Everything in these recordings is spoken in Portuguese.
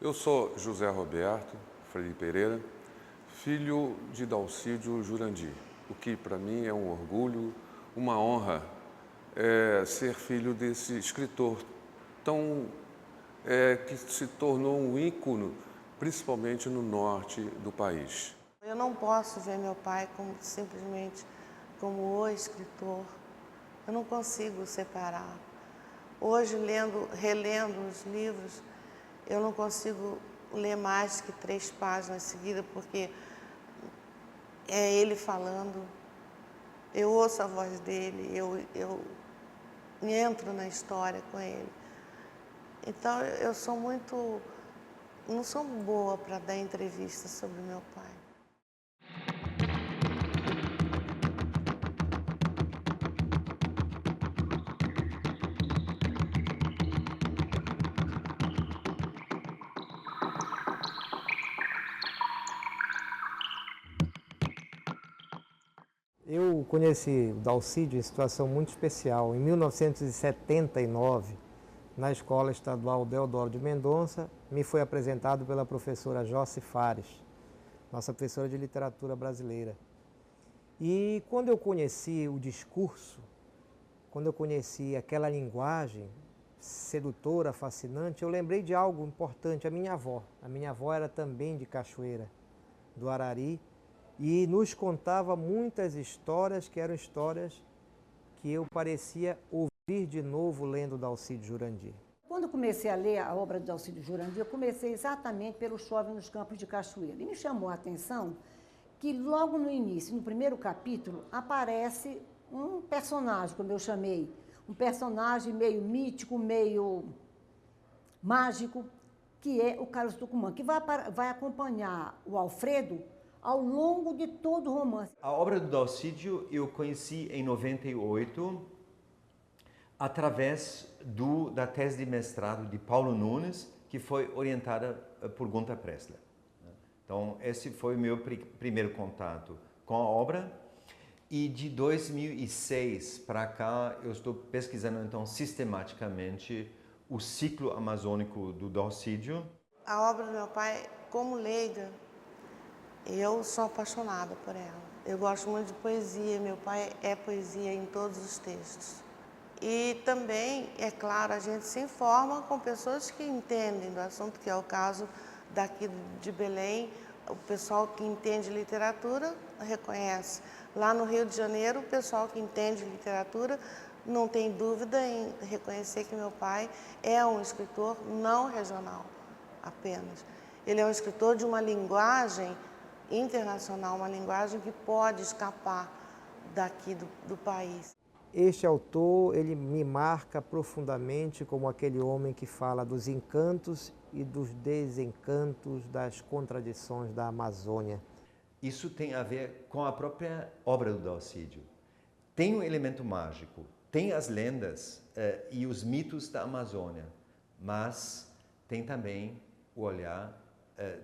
Eu sou José Roberto Freire Pereira, filho de Dalcídio Jurandir, o que para mim é um orgulho, uma honra ser filho desse escritor tão que se tornou um ícone, principalmente no norte do país. Eu não posso ver meu pai como simplesmente como o escritor. Eu não consigo separar. Hoje, relendo os livros, eu não consigo ler mais que 3 páginas seguidas, porque é ele falando, eu ouço a voz dele, eu entro na história com ele. Então, não sou boa para dar entrevista sobre meu pai. Eu conheci o Dalcídio em situação muito especial. Em 1979, na Escola Estadual Deodoro de Mendonça, me foi apresentado pela professora Joce Fares, nossa professora de literatura brasileira. E quando eu conheci o discurso, quando eu conheci aquela linguagem sedutora, fascinante, eu lembrei de algo importante, a minha avó. A minha avó era também de Cachoeira, do Arari, e nos contava muitas histórias que eram histórias que eu parecia ouvir de novo lendo Dalcídio Jurandir. Quando comecei a ler a obra de Dalcídio Jurandir, eu comecei exatamente pelo Chove nos Campos de Cachoeira. E me chamou a atenção que logo no início, no primeiro capítulo, aparece um personagem, como eu chamei, um personagem meio mítico, meio mágico, que é o Carlos Tucumã, que vai acompanhar o Alfredo ao longo de todo o romance. A obra do Dalcídio eu conheci em 98, através da tese de mestrado de Paulo Nunes, que foi orientada por Gunther Pressler. Então, esse foi o meu primeiro contato com a obra. E de 2006 para cá, eu estou pesquisando, então, sistematicamente o ciclo amazônico do Dalcídio. A obra do meu pai, como leiga, eu sou apaixonada por ela. Eu gosto muito de poesia, meu pai é poesia em todos os textos. E também, é claro, a gente se informa com pessoas que entendem do assunto, que é o caso daqui de Belém. O pessoal que entende literatura reconhece. Lá no Rio de Janeiro, o pessoal que entende literatura não tem dúvida em reconhecer que meu pai é um escritor não regional apenas. Ele é um escritor de uma linguagem internacional, uma linguagem que pode escapar daqui do país. Este autor, ele me marca profundamente como aquele homem que fala dos encantos e dos desencantos, das contradições da Amazônia. Isso tem a ver com a própria obra do Dalcídio. Tem um elemento mágico, tem as lendas e os mitos da Amazônia, mas tem também o olhar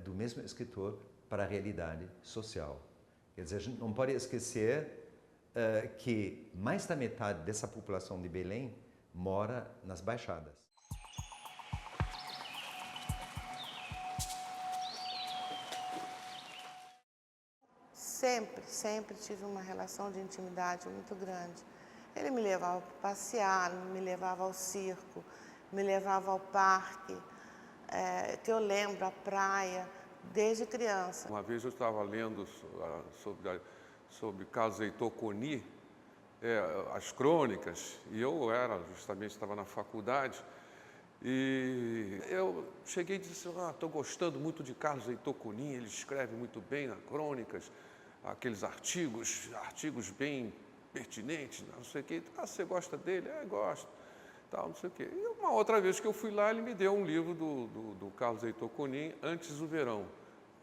do mesmo escritor para a realidade social. Quer dizer, a gente não pode esquecer que mais da metade dessa população de Belém mora nas Baixadas. Sempre tive uma relação de intimidade muito grande. Ele me levava para passear, me levava ao circo, me levava ao parque, que eu lembro, a praia, desde criança. Uma vez eu estava lendo sobre Carlos Heitor Coni, as crônicas, e eu estava na faculdade, e eu cheguei e disse, estou gostando muito de Carlos Heitor Coni, ele escreve muito bem nas crônicas, aqueles artigos bem pertinentes, não sei o quê. Você gosta dele? Gosto. Tal, não sei o quê. E uma outra vez que eu fui lá, ele me deu um livro do Carlos Heitor Coni, Antes do Verão,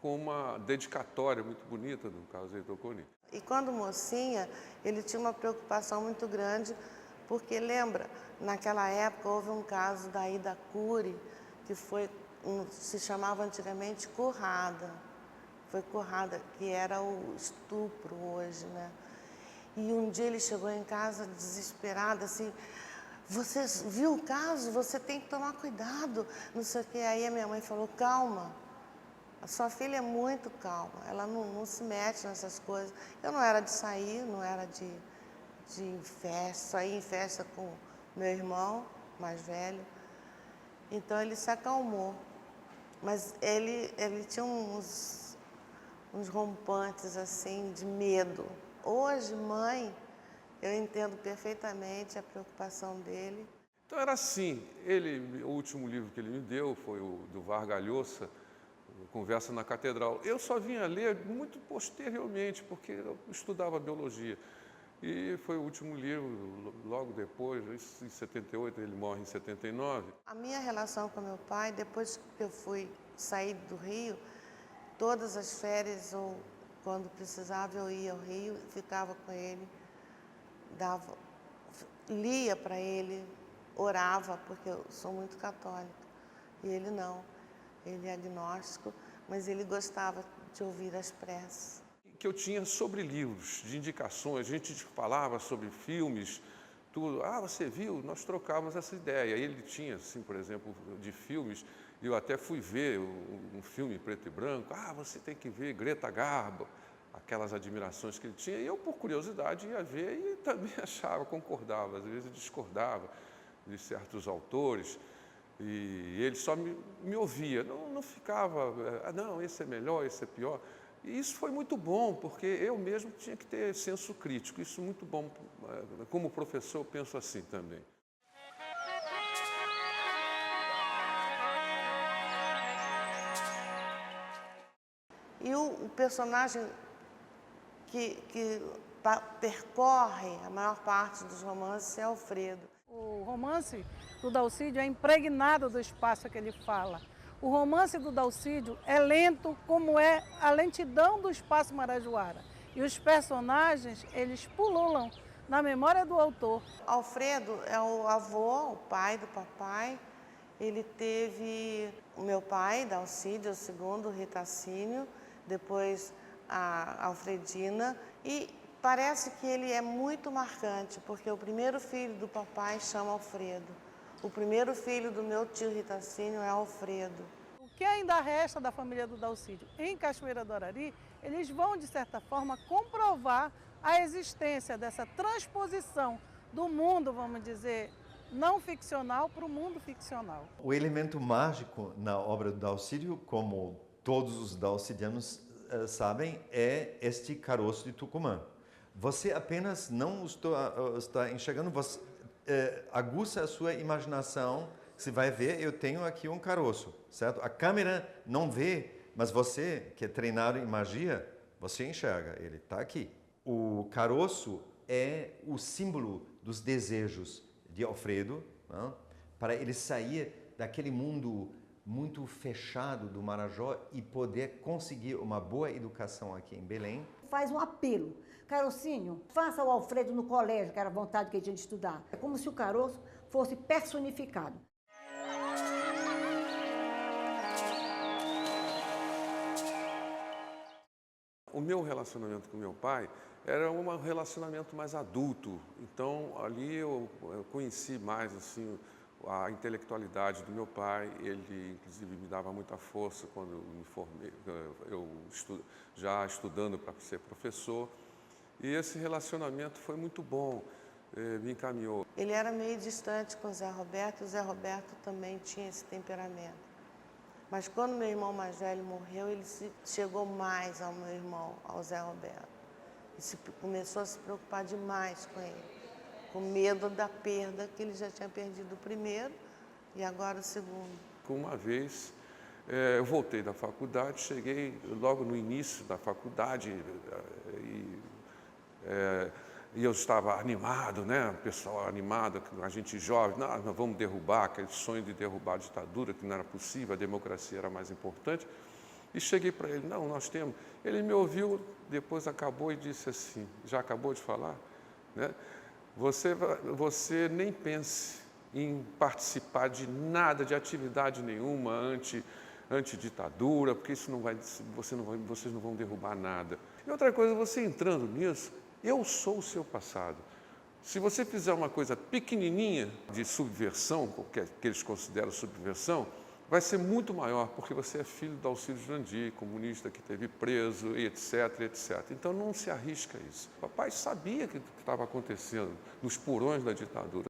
com uma dedicatória muito bonita do Carlos Heitor Coni. E quando mocinha, ele tinha uma preocupação muito grande, porque lembra, naquela época houve um caso da Ida Cury, que se chamava antigamente currada. Foi currada, que era o estupro hoje, né? E um dia ele chegou em casa desesperado, assim, você viu o caso? Você tem que tomar cuidado, não sei o quê. Aí a minha mãe falou, calma, a sua filha é muito calma, ela não se mete nessas coisas. Eu não era de sair, não era de ir em festa, sair em festa com meu irmão mais velho. Então ele se acalmou. Mas ele tinha uns rompantes assim de medo. Hoje, mãe, eu entendo perfeitamente a preocupação dele. Então era assim, o último livro que ele me deu foi o do Vargas Llosa, Conversa na Catedral. Eu só vim a ler muito posteriormente, porque eu estudava biologia. E foi o último livro, logo depois, em 78, ele morre em 79. A minha relação com meu pai, depois que eu fui sair do Rio, todas as férias, ou quando precisava, eu ia ao Rio, ficava com ele, lia para ele, orava, porque eu sou muito católica. E ele não, ele é agnóstico, mas ele gostava de ouvir as preces. Que eu tinha sobre livros, de indicações, a gente falava sobre filmes, tudo. Ah, você viu? Nós trocávamos essa ideia. Ele tinha, assim, por exemplo, de filmes, eu até fui ver um filme preto e branco. Ah, você tem que ver Greta Garbo, aquelas admirações que ele tinha. E eu, por curiosidade, ia ver e também achava, concordava, às vezes discordava de certos autores. E ele só me ouvia, não ficava, não, esse é melhor, esse é pior. E isso foi muito bom, porque eu mesmo tinha que ter senso crítico. Isso é muito bom. Como professor, eu penso assim também. E o personagem que percorre a maior parte dos romances é Alfredo. O romance do Dalcídio é impregnado do espaço que ele fala. O romance do Dalcídio é lento, como é a lentidão do espaço marajoara. E os personagens, eles pululam na memória do autor. Alfredo é o avô, o pai do papai. Ele teve o meu pai, Dalcídio, o segundo, Ritacínio, depois a Alfredina. E parece que ele é muito marcante, porque o primeiro filho do papai chama Alfredo. O primeiro filho do meu tio Ritacínio é Alfredo. O que ainda resta da família do Dalcídio em Cachoeira do Arari, eles vão, de certa forma, comprovar a existência dessa transposição do mundo, vamos dizer, não ficcional para o mundo ficcional. O elemento mágico na obra do Dalcídio, como todos os dalcidianos sabem, é este caroço de Tucumã. Você apenas não está enxergando, você aguça a sua imaginação. Você vai ver, eu tenho aqui um caroço, certo? A câmera não vê, mas você, que é treinado em magia, você enxerga, ele está aqui. O caroço é o símbolo dos desejos de Alfredo, não? Para ele sair daquele mundo muito fechado do Marajó e poder conseguir uma boa educação aqui em Belém. Faz um apelo. Carocinho, faça o Alfredo no colégio, que era a vontade que ele tinha de estudar. É como se o caroço fosse personificado. O meu relacionamento com meu pai era um relacionamento mais adulto. Então, ali eu conheci mais assim a intelectualidade do meu pai. Ele, inclusive, me dava muita força quando eu me formei, já estudando para ser professor. E esse relacionamento foi muito bom, me encaminhou. Ele era meio distante com o Zé Roberto, o Zé Roberto também tinha esse temperamento. Mas quando meu irmão mais velho morreu, ele chegou mais ao meu irmão, ao Zé Roberto. E começou a se preocupar demais com ele, com medo da perda, que ele já tinha perdido o primeiro e agora o segundo. Uma vez, eu voltei da faculdade, cheguei logo no início da faculdade e eu estava animado, né? O pessoal animado, a gente jovem, nós vamos derrubar, aquele sonho de derrubar a ditadura, que não era possível, a democracia era mais importante. E cheguei para ele, não, nós temos. Ele me ouviu, depois acabou e disse assim, já acabou de falar, né? Você nem pense em participar de nada, de atividade nenhuma anti-ditadura, porque isso não vai, vocês não vão derrubar nada. E outra coisa, você entrando nisso, eu sou o seu passado. Se você fizer uma coisa pequenininha de subversão, que eles consideram subversão, vai ser muito maior, porque você é filho do Alcide Jurandir, comunista que teve preso, e etc, etc. Então não se arrisca isso. Papai sabia que estava acontecendo nos porões da ditadura.